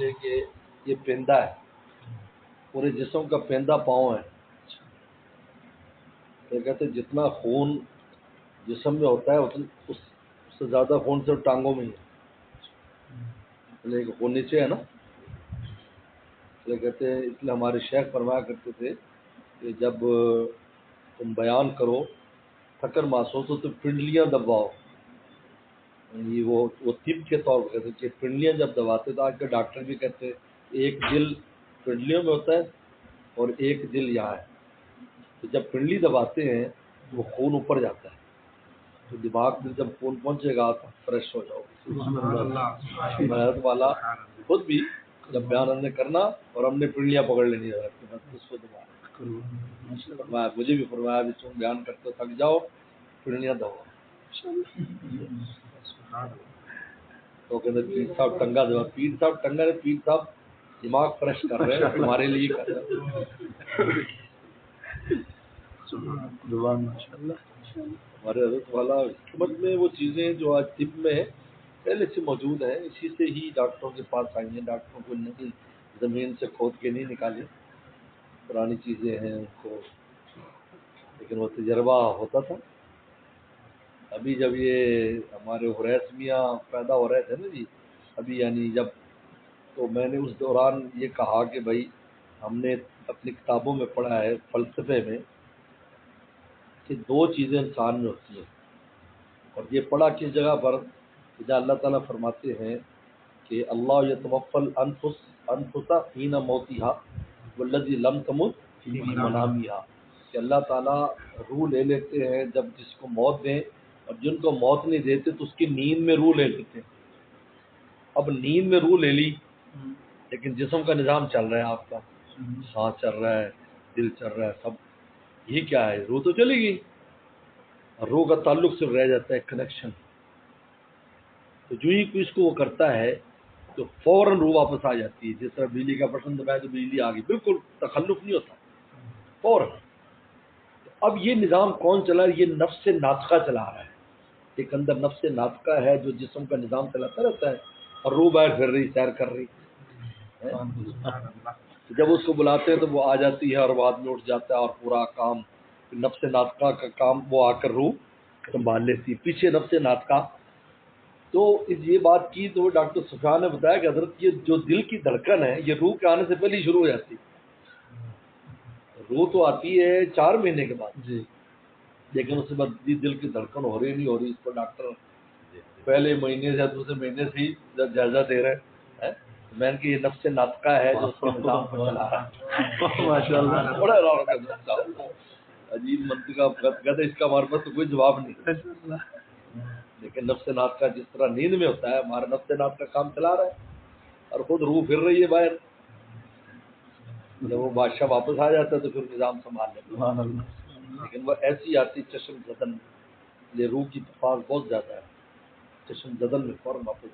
لیے کہ یہ پیندہ ہے، پورے جسم کا پیندہ پاؤں ہے. تو کہتے ہیں جتنا خون جسم میں ہوتا ہے اس سے زیادہ خون صرف ٹانگوں میں ہی ہے، لیکن خون نیچے ہے نا. تو کہتے ہیں اس لیے ہمارے شیخ فرمایا کرتے تھے کہ جب تم بیان کرو تھکن محسوس ہو تو پنڈلیاں دباؤ. یعنی وہ طب کے طور پر کہتے ہیں کہ پنڈلیاں جب دباتے تو آج کے ڈاکٹر بھی کہتے ہیں ایک دل پنڈلیوں میں ہوتا ہے اور ایک دل یہاں ہے. تو جب پنڈلی دباتے ہیں وہ خون اوپر جاتا ہے، تو دماغ میں جب خون پہنچے گا تو فریش ہو جاؤ. محنت والا خود بھی جب بیان ہم نے کرنا اور ہم نے پنڈلیاں پکڑ لینی ہے اس کو دبا. مجھے بھی فرمایا بھی تم بیان کرتے ہو تھک جاؤ پنڈلیاں دباؤ. تو کہتے پیر صاحب ٹنگا دبا. پیر صاحب ٹنگا ہے، پیر صاحب دماغ فریش کر رہے ہیں، تمہارے لیے کر رہے ہیں. ہمارے حضرت والا حکمت میں وہ چیزیں جو آج طب میں پہلے سے موجود ہیں، اسی سے ہی ڈاکٹروں کے پاس آئی ہیں. ڈاکٹروں کو نئی زمین سے کھود کے نہیں نکالی، پرانی چیزیں ہیں ان کو، لیکن وہ تجربہ ہوتا تھا. ابھی جب یہ ہمارے حریث میاں پیدا ہو رہے تھے نا جی، ابھی یعنی جب، تو میں نے اس دوران یہ کہا کہ بھائی ہم نے اپنی کتابوں میں پڑھا ہے فلسفے میں کہ دو چیزیں انسان میں ہوتی ہیں، اور یہ پڑھا کس جگہ پر جہاں اللہ تعالیٰ فرماتے ہیں کہ اللہ یتوفی الانفس حین موتها والذی لم تمت فی منامها، کہ اللہ تعالیٰ روح لے لیتے ہیں جب جس کو موت دیں، اور جن کو موت نہیں دیتے تو اس کی نیند میں روح لے لیتے ہیں. اب نیند میں روح لے لی لیکن جسم کا نظام چل رہا ہے، آپ کا سانس چل رہا ہے، دل چل رہا ہے، سب. یہ کیا ہے؟ روح تو چلی گئی، اور روح کا تعلق صرف رہ جاتا ہے کنیکشن. تو جو ہی کوئی اس کو وہ کرتا ہے تو فوراً روح واپس آ جاتی ہے. جس طرح بجلی کا بٹن دبایا تو بجلی آ گئی، بالکل تخلف نہیں ہوتا فوراً. اب یہ نظام کون چلا ہے؟ یہ نفس ناطقہ چلا رہا ہے. ایک اندر نفس ناطقہ ہے جو جسم کا نظام چلاتا رہتا ہے، اور روح باہر پھر رہی، سیر کر رہی. جب اس کو بلاتے ہیں تو وہ آ جاتی ہے اور بعد میں اٹھ جاتا ہے، اور پورا کام نفس ناطقہ کا کام وہ آ کر روح سنبھال لیتی ہے. پیچھے نفس ناطقہ. تو یہ بات کی تو ڈاکٹر سفیان نے بتایا کہ حضرت یہ جو دل کی دھڑکن ہے یہ روح کے آنے سے پہلے ہی شروع ہو جاتی ہے. روح تو آتی ہے 4 مہینے کے بعد جی، لیکن اس کے بعد دل کی دھڑکن ہو رہی نہیں ہو رہی، اس کو ڈاکٹر پہلے مہینے سے دوسرے مہینے سے ہی جائزہ دے رہے ہیں. میں نے کہ یہ نفس ناطقہ ہے جو اس کے نظام کو چلا رہا ہے. ماشاءاللہ بڑا عجیب منطقہ کہتے اس کا ہمارے پاس تو کوئی جواب نہیں. لیکن نفس ناطقہ جس طرح نیند میں ہوتا ہے، ہمارا نفس ناطقہ کام چلا رہا ہے اور خود روح پھر رہی ہے باہر. جب وہ بادشاہ واپس آ جاتا ہے تو پھر نظام سنبھال لیتا ہے. لیکن وہ ایسی آتی چشم زدن، یہ روح کی تفاظ بہت زیادہ ہے. چشم زدن میں فوراً واپس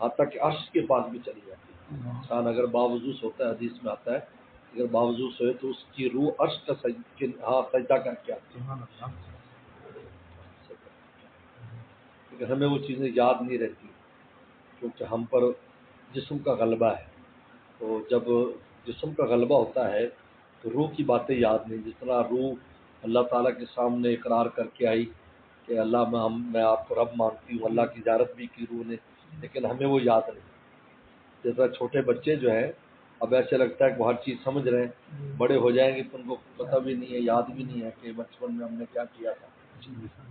حتیٰ کہ عرش کے پاس بھی چلی جاتی ہے. انسان اگر باوضو سوتا ہے، حدیث میں آتا ہے اگر باوضو سوئے تو اس کی روح عرش کا سجدہ کر کے آتی ہے. لیکن ہمیں وہ چیزیں یاد نہیں رہتی کیونکہ ہم پر جسم کا غلبہ ہے. تو جب جسم کا غلبہ ہوتا ہے تو روح کی باتیں یاد نہیں. جس طرح روح اللہ تعالیٰ کے سامنے اقرار کر کے آئی کہ اللہ میں آپ کو رب مانتی ہوں، اللہ کی زیارت بھی کی روح نے، لیکن ہمیں وہ یاد نہیں. جس طرح چھوٹے بچے جو ہیں اب ایسے لگتا ہے کہ وہ ہر چیز سمجھ رہے ہیں، بڑے ہو جائیں گے تو ان کو پتہ بھی نہیں ہے، یاد بھی نہیں ہے کہ بچپن میں ہم نے کیا کیا تھا.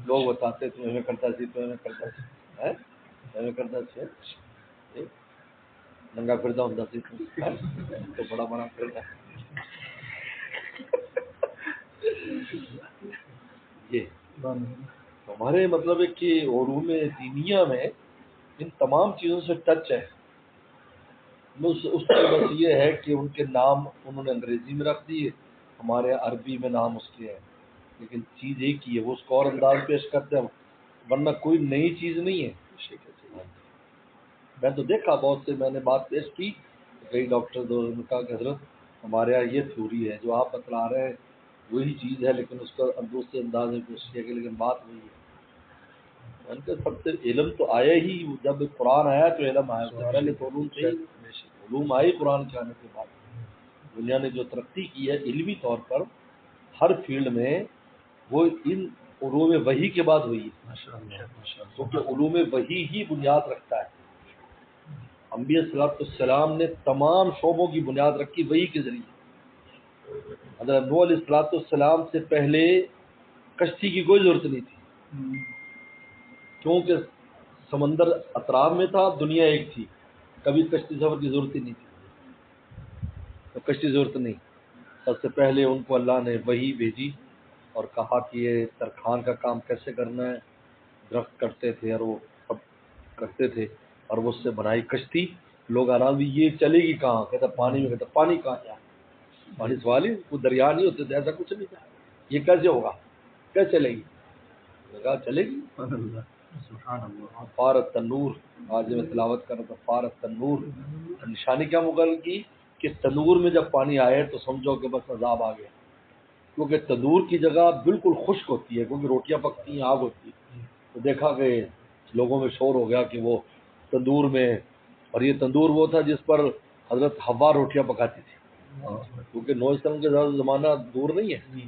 لوگ بتاتے تمہیں میں کرتا سی، تمہیں میں کرتا سی، تمہیں کرتا سی ننگا پھردا ہوں سی تو بڑا بڑا پھردا. یہ ہمارے مطلب ہے کہ علوم دینیہ میں ان تمام چیزوں سے ٹچ ہے. اس کی بس یہ ہے کہ ان کے نام انہوں نے انگریزی میں رکھ دیے، ہمارے عربی میں نام اس کے ہیں، لیکن چیز ایک ہی ہے. وہ اس کو اور انداز پیش کرتے ہیں، ورنہ کوئی نئی چیز نہیں ہے. میں تو دیکھا بہت سے، میں نے بات پیش کی کئی ڈاکٹر نے کہا کہ حضرت ہمارے یہاں یہ تھیوری ہے، جو آپ بتلا رہے ہیں وہی چیز ہے، لیکن اس کا دوسرے انداز میں پیش کیا گیا، لیکن بات وہی ہے. ان کا سب سے علم تو آیا ہی جب قرآن آیا تو علم آیا، اس سے پہلے تو علوم تھے ہی نہیں۔ علوم آئی قرآن کے آنے کے بعد۔ دنیا نے جو ترقی کی ہے علمی طور پر ہر فیلڈ میں، وہ ان علوم وحی کے بعد ہوئی ہے، کیونکہ علوم وحی ہی بنیاد رکھتا ہے۔ انبیاء صلاۃ السلام نے تمام شعبوں کی بنیاد رکھی وحی کے ذریعے۔ حضرت نوح علیہ الصلوۃ والسلام سے پہلے کشتی کی کوئی ضرورت نہیں تھی، کیونکہ سمندر اطراف میں تھا، دنیا ایک تھی، کبھی کشتی سفر کی ضرورت ہی نہیں تھی، تو کشتی ضرورت نہیں۔ سب سے پہلے ان کو اللہ نے وحی بھیجی اور کہا کہ یہ ترکھان کا کام کیسے کرنا ہے، درخت کرتے تھے اور وہ سب کرتے تھے، اور وہ اس سے بنائی کشتی۔ لوگ آرام بھی یہ چلے گی کہاں، کہتا پانی میں، کہتا پانی کہاں جائے، پانی سوال ہی وہ دریا نہیں ہوتے تھے، ایسا کچھ نہیں تھا، یہ کیسے ہوگا، کیسے چلے گی، کہا چلے گی۔ فارت تنور، آج میں تلاوت کر رہا تھا، فارت تنور، نشانی کیا مقرر کی کہ تنور میں جب پانی آئے تو سمجھو کہ بس عذاب آ گیا، کیونکہ تندور کی جگہ بالکل خشک ہوتی ہے، کیونکہ روٹیاں پکتی ہیں، آگ ہوتی ہے، تو دیکھا کہ لوگوں میں شور ہو گیا کہ وہ تندور میں، اور یہ تندور وہ تھا جس پر حضرت حوا روٹیاں پکاتی تھی، کیونکہ نو اسلام کے زیادہ زمانہ دور نہیں ہے،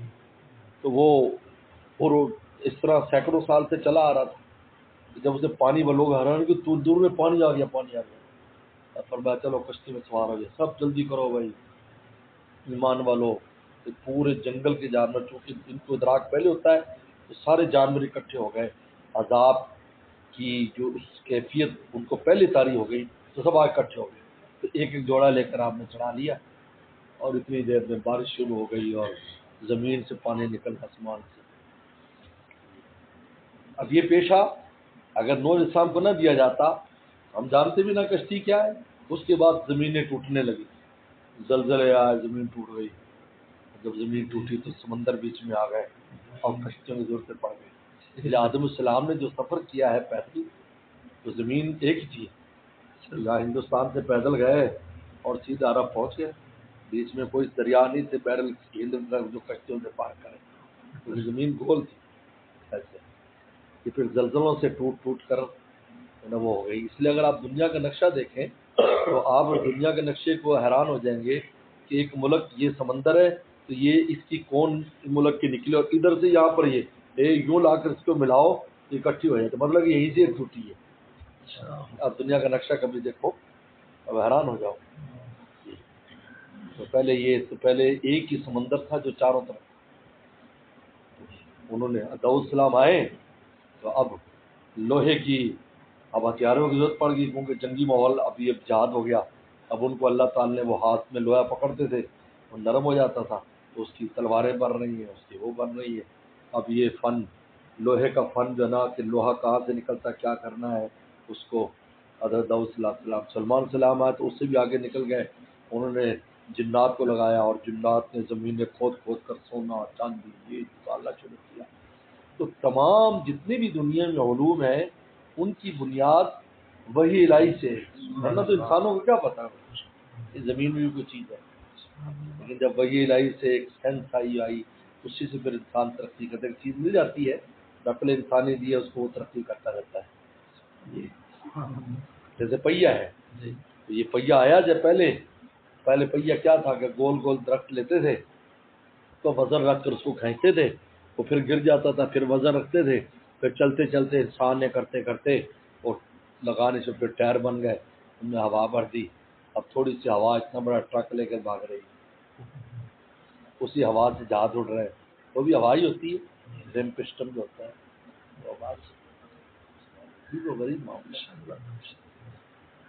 تو وہ اس طرح سینکڑوں سال سے چلا آ رہا تھا۔ جب اسے پانی وہ لوگ حیران کہ دور میں پانی آ گیا، پانی آ گیا، فرمایا چلو کشتی میں سوار ہو جائے، سب جلدی کرو بھائی ایمان والو۔ پورے جنگل کے جانور، چونکہ ان کو ادراک پہلے ہوتا ہے، تو سارے جانور اکٹھے ہو گئے، عذاب کی جو اس کیفیت ان کو پہلے طاری ہو گئی، تو سب اکٹھے ہو گئے، تو ایک ایک جوڑا لے کر آپ نے چڑھا لیا، اور اتنی دیر میں بارش شروع ہو گئی اور زمین سے پانی نکل آسمان سے۔ اب یہ پیشہ اگر نوح علیہ السلام کو نہ دیا جاتا، ہم جانتے بھی نہ کشتی کیا ہے، اس کے بعد زمینیں ٹوٹنے لگی، زلزلے آئے، زمین ٹوٹ گئی، جب زمین ٹوٹی تو سمندر بیچ میں آ گئے اور کشتیوں کی ضرورتیں پڑ گئی۔ اس لیے آدم السلام نے جو سفر کیا ہے پیدل، تو زمین ایک ہی تھی، یہاں ہندوستان سے پیدل گئے اور سیدھا عرب پہنچ گئے، بیچ میں کوئی دریا نہیں تھے بیرل ہند جو کشتیوں سے پار کرے، کیونکہ زمین گول تھی ایسے، یہ پھر زلزلوں سے ٹوٹ ٹوٹ کر وہ ہو گئی۔ اس لیے اگر آپ دنیا کا نقشہ دیکھیں تو آپ دنیا کے نقشے کو حیران ہو جائیں گے کہ ایک ملک یہ سمندر ہے، تو یہ اس کی کون ملک کی نکلی، اور ادھر سے یہاں پر یہ یوں لا کر اس کو ملاؤ اکٹھی ہو جائے، تو مطلب یہیں سے ٹوٹی ہے۔ آپ دنیا کا نقشہ کبھی دیکھو اب حیران ہو جاؤ، تو پہلے ایک ہی سمندر تھا جو چاروں طرف، انہوں نے داؤد السلام آئے تو اب لوہے کی، اب ہتھیاروں کی ضرورت پڑ گئی، کیونکہ جنگی ماحول، اب یہ جہاد ہو گیا، اب ان کو اللہ تعالیٰ نے وہ ہاتھ میں لوہا پکڑتے تھے، وہ نرم ہو جاتا تھا، تو اس کی تلواریں بن رہی ہیں، اس کی وہ بن رہی ہے۔ اب یہ فن، لوہے کا فن جو نا کہ لوہا کہاں سے نکلتا، کیا کرنا ہے اس کو، حضرت داؤد صلی اللہ علیہ وسلم، سلمان السلام آئے تو اس سے بھی آگے نکل گئے، انہوں نے جنات کو لگایا، اور جنات نے زمینیں کھود کھود کر سونا چاندی یہ نکالنا شروع کیا۔ تو تمام جتنے بھی دنیا میں علوم ہیں ان کی بنیاد وحی الہی سے ہے، ورنہ تو انسانوں کو کیا پتا اس زمین میں بھی کوئی چیز ہے، لیکن جب وحی الہی سے ایک سینس آئی اسی سے پھر انسان ترقی کرتا ہے، ایک چیز مل جاتی ہے، نقل انسانی دی ہے، اس کو وہ ترقی کرتا رہتا ہے۔ جیسے پہیا ہے، تو یہ پہیا آیا جب پہلے پہیا کیا تھا کہ گول گول درخت لیتے تھے تو وزن رکھ کر اس کو کھینچتے تھے، وہ پھر گر جاتا تھا، پھر وزن رکھتے تھے، پھر چلتے چلتے انسان نے کرتے کرتے اور لگانے سے پھر ٹائر بن گئے، ان میں ہوا بھر دی، اب تھوڑی سی ہوا اتنا بڑا ٹرک لے کر بھاگ رہی ہے، اسی ہوا سے جہاز اڑ رہے ہیں، وہ بھی ہوا ہی ہوتی ہے، ریم پسٹم جو ہوتا ہے وہ آواز وہ غریب معاملہ۔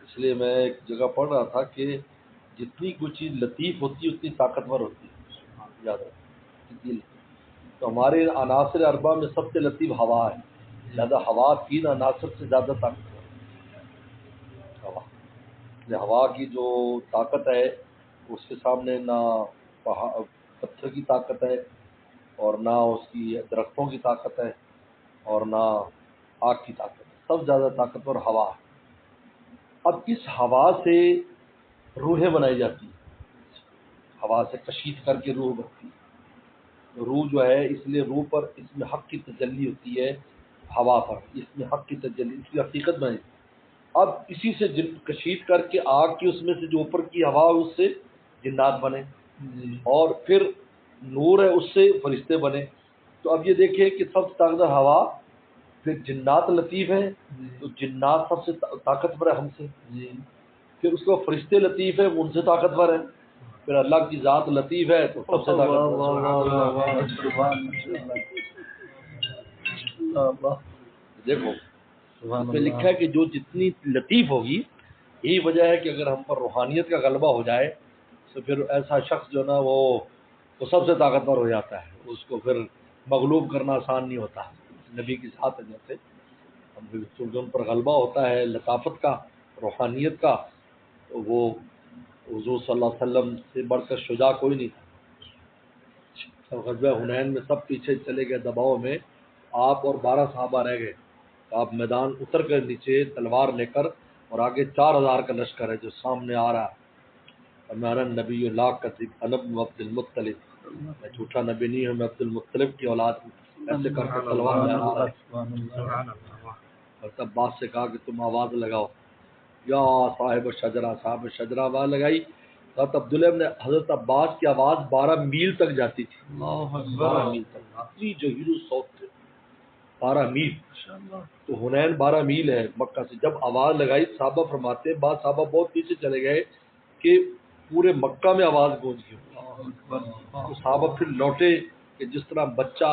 اس لیے میں ایک جگہ پڑھ رہا تھا کہ جتنی کوئی چیز لطیف ہوتی ہے اتنی طاقتور ہوتی ہے، یاد رکھیں، تو ہمارے عناصر اربعہ میں سب سے لطیف ہوا ہے، لہذا ہوا 3 عناصر سے زیادہ طاقتور ہے ہوا۔ ہوا کی جو طاقت ہے اس کے سامنے نہ پتھر کی طاقت ہے، اور نہ اس کی درختوں کی طاقت ہے، اور نہ آگ کی طاقت ہے، سب زیادہ طاقتور ہوا ہے۔ اب اس ہوا سے روحیں بنائی جاتی ہیں، ہوا سے کشید کر کے روح بنتی ہے۔ روح جو ہے، اس لیے روح پر اس میں حق کی تجلی ہوتی ہے، ہوا پر، اس میں حق کی تجلی، اس کی حقیقت میں ہے۔ اب اسی سے جن کشید کر کے آگ کی اس میں سے جو اوپر کی ہوا ہے اس سے جنات بنے، اور پھر نور ہے اس سے فرشتے بنے۔ تو اب یہ دیکھیں کہ سب سے طاقتور ہوا، پھر جنات لطیف ہیں تو جنات سب سے طاقتور ہے ہم سے، پھر اس کو فرشتے لطیف ہیں ان سے طاقتور ہیں، پھر اللہ کی ذات لطیف ہے تو سب سے طاقتور دیکھو اس میں لکھا ہے کہ جو جتنی لطیف ہوگی، یہی وجہ ہے کہ اگر ہم پر روحانیت کا غلبہ ہو جائے تو پھر ایسا شخص جو نا وہ سب سے طاقتور ہو جاتا ہے، اس کو پھر مغلوب کرنا آسان نہیں ہوتا۔ نبی کی ذات ہے جیسے ہم چونکہ ان پر غلبہ ہوتا ہے لطافت کا، روحانیت کا، تو وہ حضور صلی اللہ علیہ وسلم سے بڑھ کر شجاع کوئی نہیں تھا۔ غزوہ حنین میں سب پیچھے چلے گئے دباؤ میں، آپ اور 12 صحابہ رہ گئے، تو آپ میدان اتر کر نیچے تلوار لے کر، اور آگے 4000 کا لشکر ہے جو سامنے آ رہا ہے، اور میرا نبی لا کذب انا ابن عبد المطلب، میں جھوٹا نبی نہیں ہوں، میں عبد المطلب کی اولاد ہوں، ایسے کر کے تلوار لے رہا ہے۔ اور تب عباس سے کہا کہ تم آواز لگاؤ، یا صاحب شجرا، صاحب شجرا آواز لگائی، حضرت عبداللہ ابن حضرت عباس کی آواز 12 میل تک جاتی تھی، 12 میل تک، اتنی جہیر صوت تھے، 12 میل۔ تو حنین 12 میل ہے مکہ سے، جب آواز لگائی صحابہ فرماتے ہیں بعض صحابہ بہت پیچھے چلے گئے کہ پورے مکہ میں آواز گونج گئی، تو صحابہ پھر لوٹے کہ جس طرح بچہ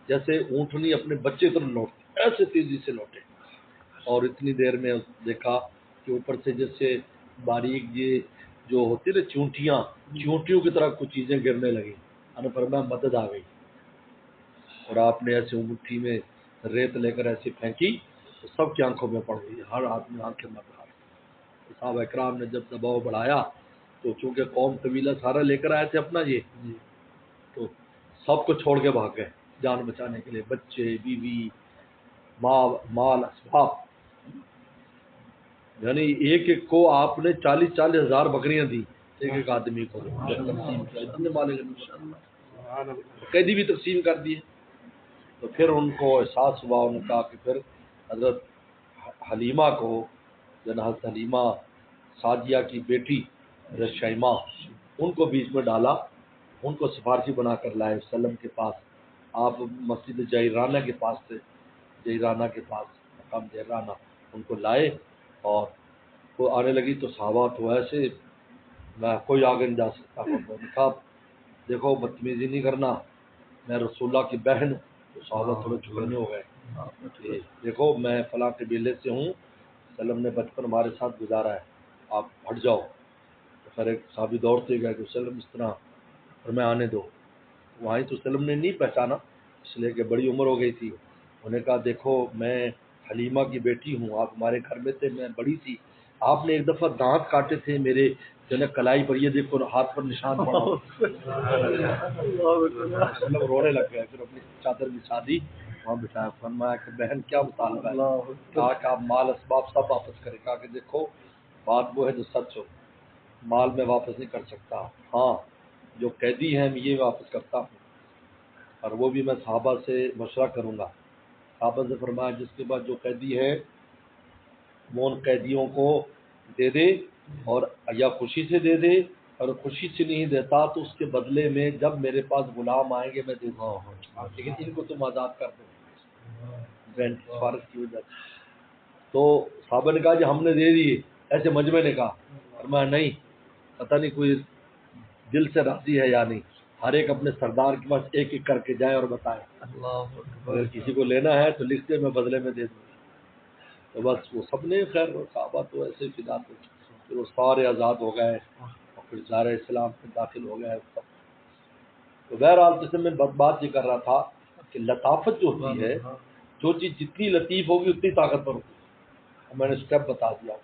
جیسے اونٹنی اپنے بچے طرح لوٹتے ایسے تیزی سے لوٹے، اور اتنی دیر میں دیکھا کہ اوپر سے جیسے باریک یہ جو ہوتی نا چونٹیوں کی طرح کچھ چیزیں گرنے لگی، انہوں نے فرمایا مدد آ گئی، اور آپ نے ایسے مٹھی میں ریت لے کر ایسی پھینکی تو سب کی آنکھوں میں پڑ گئی، ہر آدمی آنکھیں مر رہا۔ صحابہ اکرام نے جب دباؤ بڑھایا تو چونکہ قوم قبیلہ سارا لے کر آئے تھے اپنا یہ، تو سب کو چھوڑ کے بھاگ گئے جان بچانے کے لیے، بچے، بیوی، مال، اسباب، یعنی ایک ایک کو آپ نے 40 ہزار بکریاں دی، ایک ایک آدمی کو تقسیم کیا، اتنے مالک قیدی بھی تقسیم کر دیے۔ تو پھر ان کو احساس ہوا، انہوں نے کہا کہ پھر حضرت حلیمہ کو، حضرت حلیمہ سعدیہ کی بیٹی حضرت شیمہ، ان کو بیچ میں ڈالا، ان کو سفارشی بنا کر لائے وسلم کے پاس، آپ مسجد جعرانہ کے پاس تھے، جعرانہ کے پاس مقام جعرانہ، ان کو لائے، اور وہ آنے لگی تو صحابہ تو ایسے میں کوئی آگے نہیں جا سکتا، کہا دیکھو بدتمیزی نہیں کرنا، میں رسول اللہ کی بہن ہوں، تو صحابہ تھوڑے جھگڑنے ہو گئے کہ دیکھو میں فلاں قبیلے سے ہوں، وسلم نے بچپن ہمارے ساتھ گزارا ہے، آپ ہٹ جاؤ۔ تو پھر ایک صحابی دوڑتے گئے کہ وسلم اس طرح، اور میں آنے دو، وہیں تو وسلم نے نہیں پہچانا اس لیے کہ بڑی عمر ہو گئی تھی، انہوں نے کہا دیکھو میں حلیمہ کی بیٹی ہوں، آپ ہمارے گھر میں تھے، میں بڑی تھی، آپ نے ایک دفعہ دانت کاٹے تھے میرے جو ہے کلائی پر، یہ دیکھو ہاتھ پر نشان پڑا، وسلم رونے لگ گئے، پھر اپنی چادر بچھا دی، وہاں بٹھایا، فرمایا کہ بہن کیا مطالبہ ہے، کہا کہ آپ مال اسباب سب واپس کریں، کہا کہ دیکھو بات وہ ہے جو سچ ہو، مال میں واپس نہیں کر سکتا، ہاں جو قیدی ہیں میں یہ واپس کرتا ہوں، اور وہ بھی میں صحابہ سے مشورہ کروں گا۔ صحابہ سے فرمایا جس کے بعد جو قیدی ہے وہ ان قیدیوں کو دے دے، اور یا خوشی سے دے دے، اور خوشی سے نہیں دیتا تو اس کے بدلے میں جب میرے پاس غلام آئیں گے میں دے دوں گا، لیکن ان کو تم آزاد کر دو بہن کی سفارش کی وجہ سے۔ تو صحابہ نے کہا جی ہم نے دے دیے، ایسے مجمع نے کہا، فرمایا نہیں، پتہ نہیں کوئی دل سے راضی ہے یا نہیں، ہر ایک اپنے سردار کے پاس ایک ایک کر کے جائے اور بتائے، اگر کسی کو لینا ہے تو لکھ دے میں بدلے میں دے دوں گا۔ تو بس وہ سب نے خیر صحابہ تو ایسے فدا تھے، پھر وہ سارے آزاد ہو گئے، اور پھر دار اسلام میں داخل ہو گئے سب۔ تو بہرحال جیسے میں بات یہ کر رہا تھا کہ لطافت جو ہوتی ہے، جو چیز جتنی لطیف ہوگی اتنی طاقتور ہوگی، اور میں نے اسٹیپ بتا دیا۔